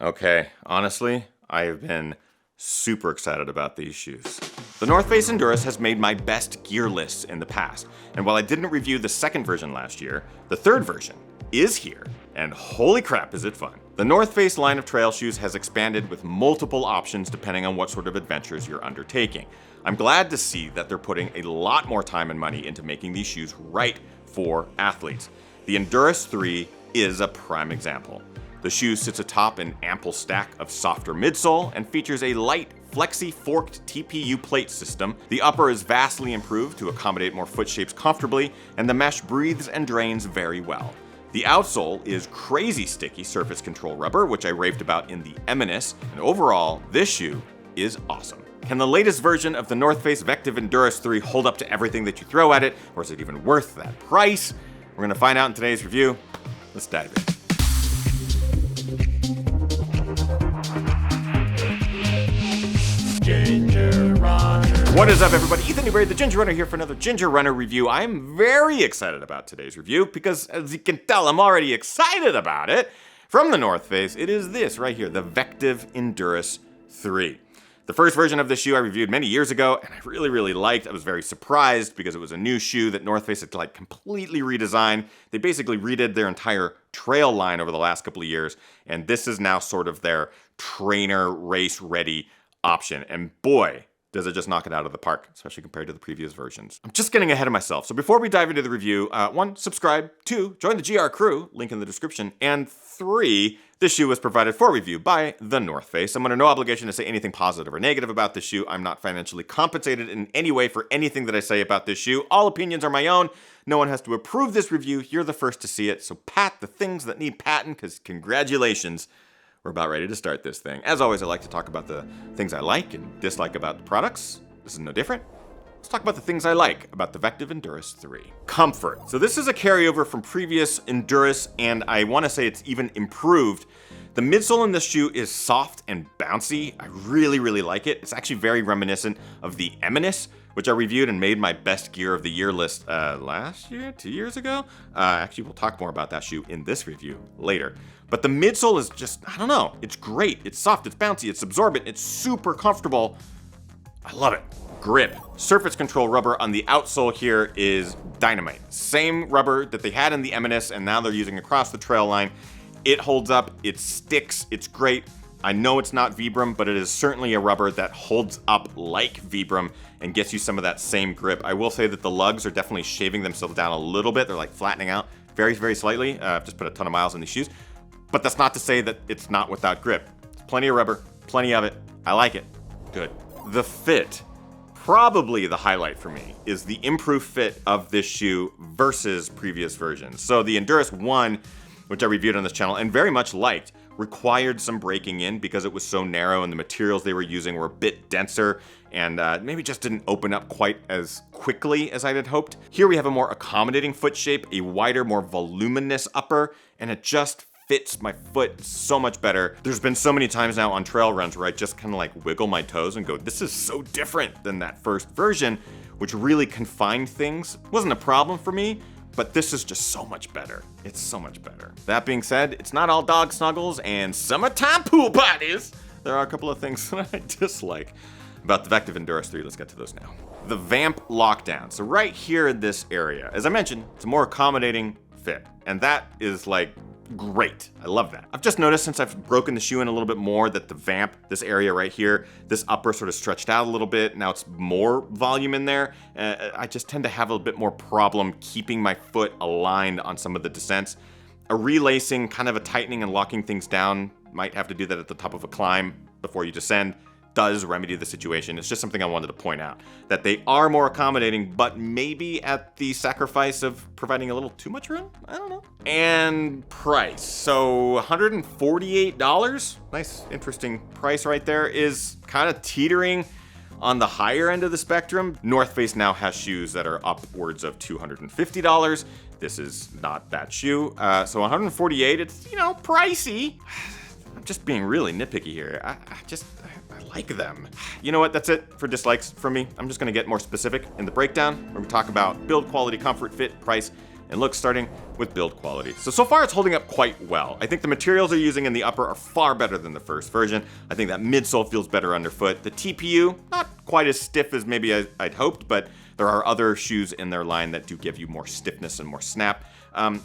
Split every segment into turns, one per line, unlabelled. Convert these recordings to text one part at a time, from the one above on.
Okay, honestly, I have been super excited about these shoes. The North Face Enduris has made my best gear lists in the past, and while I didn't review the second version last year, the third version is here, and holy crap is it fun. The North Face line of trail shoes has expanded with multiple options depending on what sort of adventures you're undertaking. I'm glad to see that they're putting a lot more time and money into making these shoes right for athletes. The Enduris 3 is a prime example. The shoe sits atop an ample stack of softer midsole and features a light, flexy forked TPU plate system. The upper is vastly improved to accommodate more foot shapes comfortably, and the mesh breathes and drains very well. The outsole is crazy sticky surface control rubber, which I raved about in the Enduris, and overall, this shoe is awesome. Can the latest version of the North Face VECTIV Enduris 3 hold up to everything that you throw at it, or is it even worth that price? We're gonna find out in today's review. Let's dive in.
Ginger Runner.
What is up, everybody? Ethan Newberry, the Ginger Runner, here for another Ginger Runner review. I'm very excited about today's review because, as you can tell, I'm already excited about it. From the North Face, it is this right here, the VECTIV Enduris 3. The first version of this shoe I reviewed many years ago, and I really liked. I was very surprised because it was a new shoe that North Face had completely redesigned. They basically redid their entire trail line over the last couple of years, and this is now sort of their trainer race-ready option. And boy, does it just knock it out of the park, especially compared to the previous versions. I'm just getting ahead of myself. So before we dive into the review, 1, subscribe. 2, join the GR crew, link in the description. And 3, this shoe was provided for review by the North Face. I'm under no obligation to say anything positive or negative about this shoe. I'm not financially compensated in any way for anything that I say about this shoe. All opinions are my own. No one has to approve this review. You're the first to see it. So pat the things that need patting, because congratulations. We're about ready to start this thing. As always, I like to talk about the things I like and dislike about the products. This is no different. Let's talk about the things I like about the VECTIV Enduris 3. Comfort. So this is a carryover from previous Enduris, and I want to say it's even improved. The midsole in this shoe is soft and bouncy. I really like it. It's actually very reminiscent of the Enduris, which I reviewed and made my best gear of the year list last year, 2 years ago. Actually, we'll talk more about that shoe in this review later. But the midsole is just, I don't know, it's great. It's soft, it's bouncy, it's absorbent, it's super comfortable. I love it. Grip. Surface control rubber on the outsole here is dynamite. Same rubber that they had in the Enduris and now they're using across the trail line. It holds up, it sticks, it's great. I know it's not Vibram, but it is certainly a rubber that holds up like Vibram and gets you some of that same grip. I will say that the lugs are definitely shaving themselves down a little bit. They're like flattening out very slightly. I've just put a ton of miles in these shoes. But that's not to say that it's not without grip. Plenty of rubber, plenty of it. I like it. Good. The fit. Probably the highlight for me is the improved fit of this shoe versus previous versions. So the Enduris 1, which I reviewed on this channel and very much liked, required some breaking in because it was so narrow and the materials they were using were a bit denser and maybe just didn't open up quite as quickly as I had hoped. Here we have a more accommodating foot shape, a wider, more voluminous upper, and it just fits my foot so much better. There's been so many times now on trail runs where I just kind of wiggle my toes and go, this is so different than that first version, which really confined things. Wasn't a problem for me, but this is just so much better. It's so much better. That being said, it's not all dog snuggles and summertime pool parties. There are a couple of things that I dislike about the VECTIV Enduris 3. Let's get to those now. The vamp lockdown. So right here in this area, as I mentioned, it's a more accommodating fit. And that is great. I love that. I've just noticed since I've broken the shoe in a little bit more that the vamp, this area right here, this upper sort of stretched out a little bit. Now it's more volume in there. I just tend to have a bit more problem keeping my foot aligned on some of the descents. A relacing, kind of a tightening and locking things down, might have to do that at the top of a climb before you descend, does remedy the situation. It's just something I wanted to point out, that they are more accommodating, but maybe at the sacrifice of providing a little too much room? I don't know. And price. So $148, nice, interesting price right there, is kind of teetering on the higher end of the spectrum. North Face now has shoes that are upwards of $250. This is not that shoe. So $148, it's, pricey. I'm just being really nitpicky here. I like them. You know what? That's it for dislikes from me. I'm just going to get more specific in the breakdown where we talk about build, quality, comfort, fit, price, and look, starting with build quality. So far it's holding up quite well. I think the materials they're using in the upper are far better than the first version. I think that midsole feels better underfoot. The TPU, not quite as stiff as maybe I'd hoped, but there are other shoes in their line that do give you more stiffness and more snap.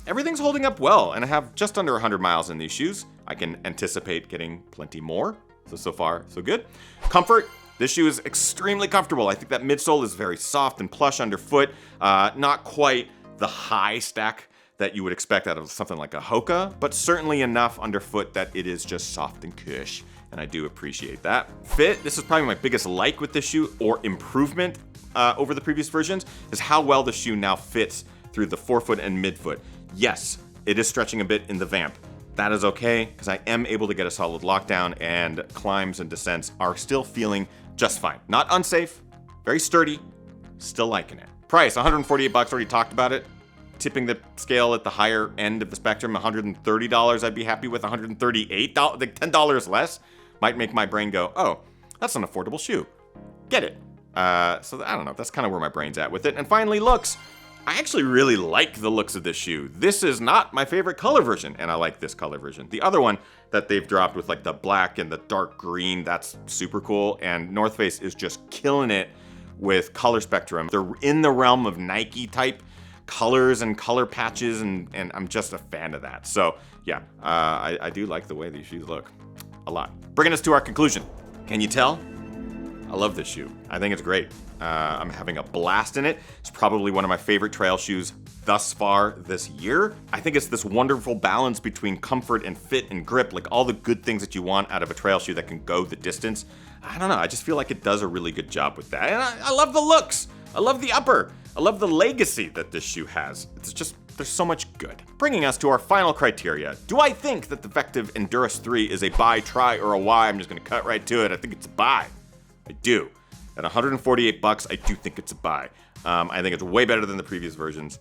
Everything's holding up well, and I have just under 100 miles in these shoes. I can anticipate getting plenty more. So far, so good. Comfort. This shoe is extremely comfortable. I think that midsole is very soft and plush underfoot. Not quite the high stack that you would expect out of something like a Hoka, but certainly enough underfoot that it is just soft and cush, and I do appreciate that. Fit, this is probably my biggest like with this shoe, or improvement over the previous versions, is how well the shoe now fits through the forefoot and midfoot. Yes, it is stretching a bit in the vamp. That is okay, because I am able to get a solid lockdown, and climbs and descents are still feeling just fine. Not unsafe, very sturdy, still liking it. Price, $148, already talked about it. Tipping the scale at the higher end of the spectrum, $130 I'd be happy with. $138, like $10 less, might make my brain go, oh, that's an affordable shoe. Get it. So I don't know, that's kind of where my brain's at with it. And finally, looks. I actually really like the looks of this shoe. This is not my favorite color version, and I like this color version. The other one that they've dropped with like the black and the dark green, that's super cool, and North Face is just killing it with color spectrum. They're in the realm of Nike type colors and color patches, and I'm just a fan of that. So yeah, I do like the way these shoes look a lot. Bringing us to our conclusion. Can you tell? I love this shoe. I think it's great. I'm having a blast in it. It's probably one of my favorite trail shoes thus far this year. I think it's this wonderful balance between comfort and fit and grip, like all the good things that you want out of a trail shoe that can go the distance. I don't know, I just feel like it does a really good job with that. And I love the looks. I love the upper. I love the legacy that this shoe has. It's just, there's so much good. Bringing us to our final criteria. Do I think that the VECTIV Enduris 3 is a buy, try, or a why? I'm just gonna cut right to it. I think it's a buy. I do. At $148, I do think it's a buy. I think it's way better than the previous versions,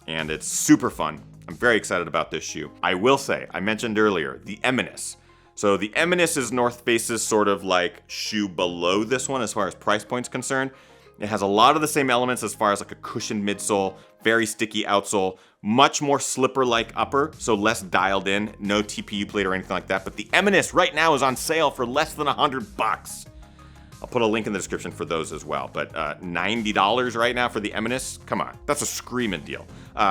and it's super fun. I'm very excited about this shoe. I will say, I mentioned earlier, the Enduris. So the Enduris is North Face's sort of like shoe below this one as far as price point's concerned. It has a lot of the same elements as far as like a cushioned midsole, very sticky outsole, much more slipper-like upper, so less dialed in, no TPU plate or anything like that. But the Enduris right now is on sale for less than $100. I'll put a link in the description for those as well. But $90 right now for the Enduris, come on, that's a screaming deal.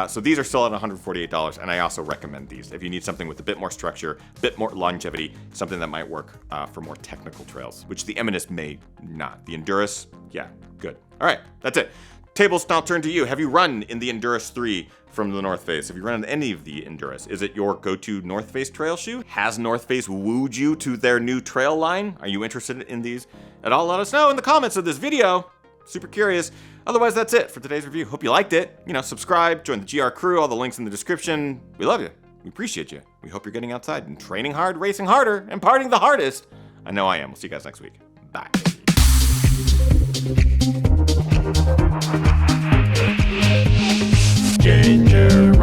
So these are still at $148, and I also recommend these if you need something with a bit more structure, a bit more longevity, something that might work for more technical trails, which the Enduris may not. The Enduris, yeah, good. All right, that's it. Tables now turn to you. Have you run in the Enduris 3 from the North Face? Have you run in any of the Enduris? Is it your go-to North Face trail shoe? Has North Face wooed you to their new trail line? Are you interested in these at all? Let us know in the comments of this video. Super curious. Otherwise, that's it for today's review. Hope you liked it. You know, subscribe, join the GR crew, all the links in the description. We love you. We appreciate you. We hope you're getting outside and training hard, racing harder, and partying the hardest. I know I am. We'll see you guys next week. Bye.
Ginger